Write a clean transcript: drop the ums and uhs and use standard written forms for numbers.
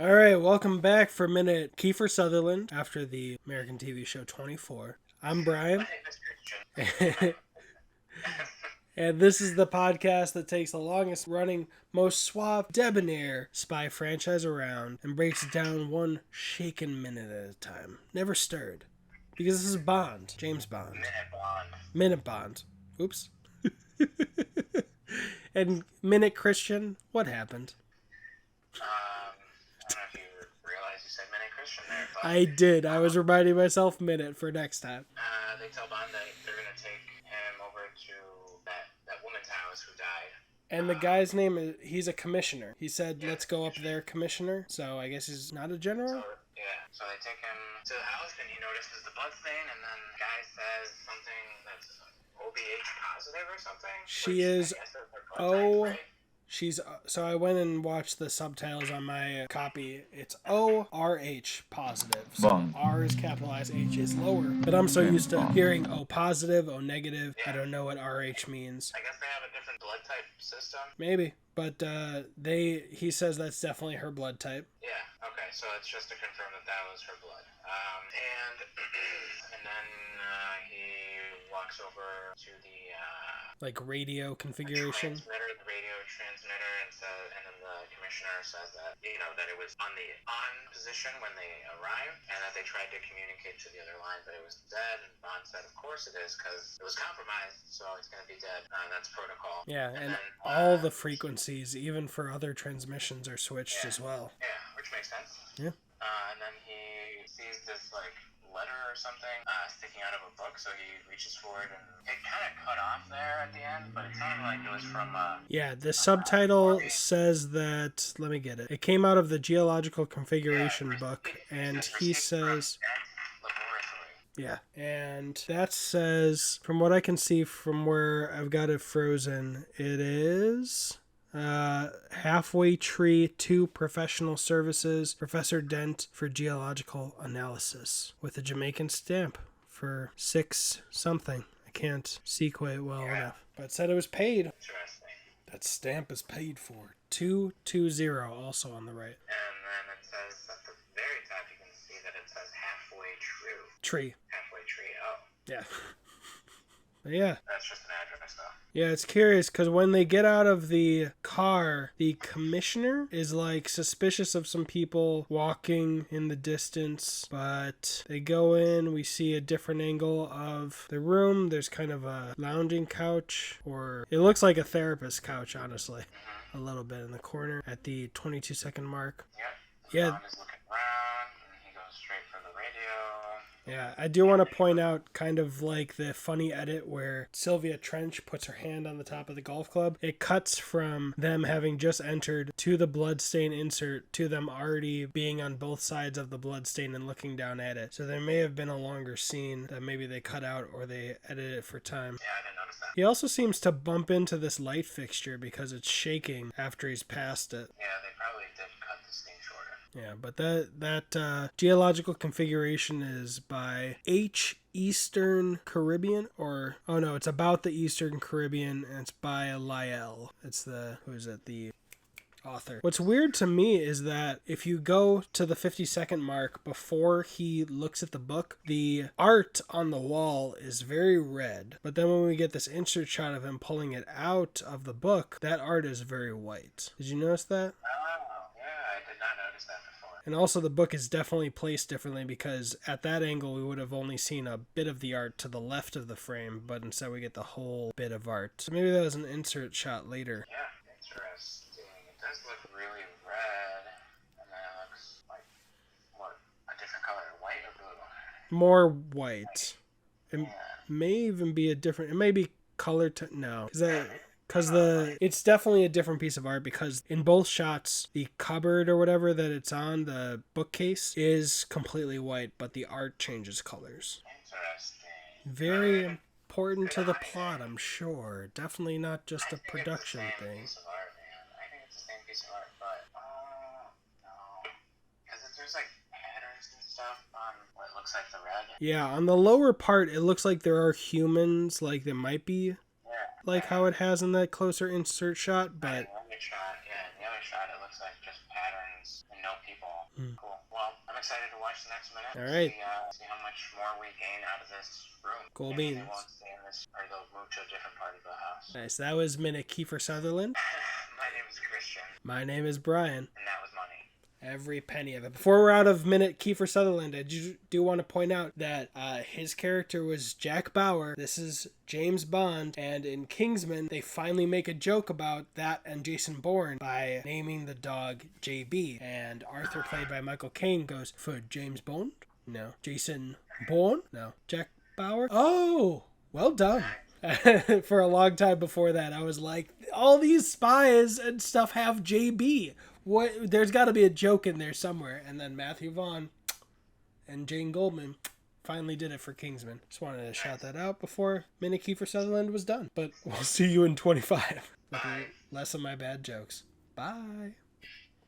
All right, welcome back for minute Kiefer Sutherland after the American TV show 24. I'm My Brian, name is and Christian. this is the podcast that takes the longest running, most suave, debonair spy franchise around and breaks it down one shaken minute at a time, never stirred. Because this is Bond, James Bond, Minute Bond. Minute Bond. Oops. And Minute Christian, what happened? I don't know if you realize you said Minute Christian there, but I did. I was reminding myself Minute for next time. they tell Bond that they're going to take him over to that woman's house who died. And the guy's name is, he's a commissioner. He said, let's go up there, commissioner. So I guess he's not a general? So they take him to the house and he notices the blood stain, and then the guy says something that's OBH positive or something. She is, oh, she's, so I went and watched the subtitles on my copy. It's ORH positive. So R is capitalized, H is lower. But I'm so used to hearing O positive, O negative. I don't know what RH means. I guess they have a different blood type system. Maybe. But he says that's definitely her blood type. Yeah, okay, so it's just to confirm that was her blood. And then he walks over to the radio configuration. The radio transmitter, and then the commissioner says that that it was on the on position when they arrived, and that they tried to communicate to the other line, but it was dead. And Bond said, "Of course it is, because it was compromised, so it's going to be dead. That's protocol." Yeah, and then, all the frequencies, even for other transmissions, are switched as well. Yeah, which makes sense. Yeah. And then he sees this letter or something sticking out of a book, so he reaches for it, and it kind of cut off there at the end, but it sounded like it was from yeah, the subtitle says that, let me get it. It came out of the geological configuration book, and he says, yeah, and that says, from what I can see from where I've got it frozen, it is Halfway Tree 2 Professional Services, Professor Dent for Geological Analysis, with a Jamaican stamp for 6 something. I can't see quite well enough, but it said it was paid. Interesting. That stamp is paid for. 220 also on the right. And then it says at the very top, you can see that it says halfway true. Tree. Halfway tree, oh. Yeah. Yeah. That's just an address, though. Yeah, it's curious because when they get out of the car, the commissioner is suspicious of some people walking in the distance, but they go in, we see a different angle of the room. There's kind of a lounging couch, or it looks like a therapist couch, honestly. A little bit in the corner at the 22-second mark. Yep. Yeah. Tom is looking around, and he goes straight for the radio. Yeah, I do want to point out kind of the funny edit where Sylvia Trench puts her hand on the top of the golf club. It cuts from them having just entered to the bloodstain insert to them already being on both sides of the bloodstain and looking down at it. So there may have been a longer scene that maybe they cut out or they edited it for time. Yeah, I didn't notice that. He also seems to bump into this light fixture because it's shaking after he's past it. Yeah, they probably did cut the scene shorter. Yeah, but that geological configuration is by H. Eastern Caribbean, it's about the Eastern Caribbean, and it's by Lyell. It's the author. What's weird to me is that if you go to the 50-second mark before he looks at the book, the art on the wall is very red. But then when we get this insert shot of him pulling it out of the book, that art is very white. Did you notice that? Oh, yeah, I did not notice that before. And also the book is definitely placed differently because at that angle we would have only seen a bit of the art to the left of the frame, but instead we get the whole bit of art. So maybe that was an insert shot later. Yeah, interesting. It does look really red, and then it looks like, a different color, white or blue? More white. It may even be it may be color no. It's definitely a different piece of art because in both shots, the cupboard or whatever that it's on, the bookcase, is completely white, but the art changes colors. Interesting. Very important to the plot, I'm sure. Definitely not just a production thing. Piece of art, man. I think it's the same piece of art, but no, because there's patterns and stuff on what looks like the red. Yeah, on the lower part, it looks like there are humans, there might be. How it has in that closer insert shot, but in the other shot, it looks like just patterns and no people cool. Cool. Well, I'm excited to watch the next minute. All right. See how much more we gain out of this room. Cool Maybe beans. they won't stay in this, or they'll move to a different part of the house. Nice. That was minute Kiefer Sutherland. My name is Christian. My name is Brian. And that was money. Every penny of it. Before we're out of minute Kiefer Sutherland, I do want to point out that his character was Jack Bauer. This is James Bond. And in Kingsman, they finally make a joke about that and Jason Bourne by naming the dog JB. And Arthur, played by Michael Caine, goes, for James Bond? No. Jason Bourne? No. Jack Bauer? Oh, well done. For a long time before that, I was like, all these spies and stuff have JB. What? There's got to be a joke in there somewhere. And then Matthew Vaughn and Jane Goldman finally did it for Kingsman. Just wanted to shout that out before minute Kiefer Sutherland was done. But we'll see you in 25. Less of my bad jokes. Bye.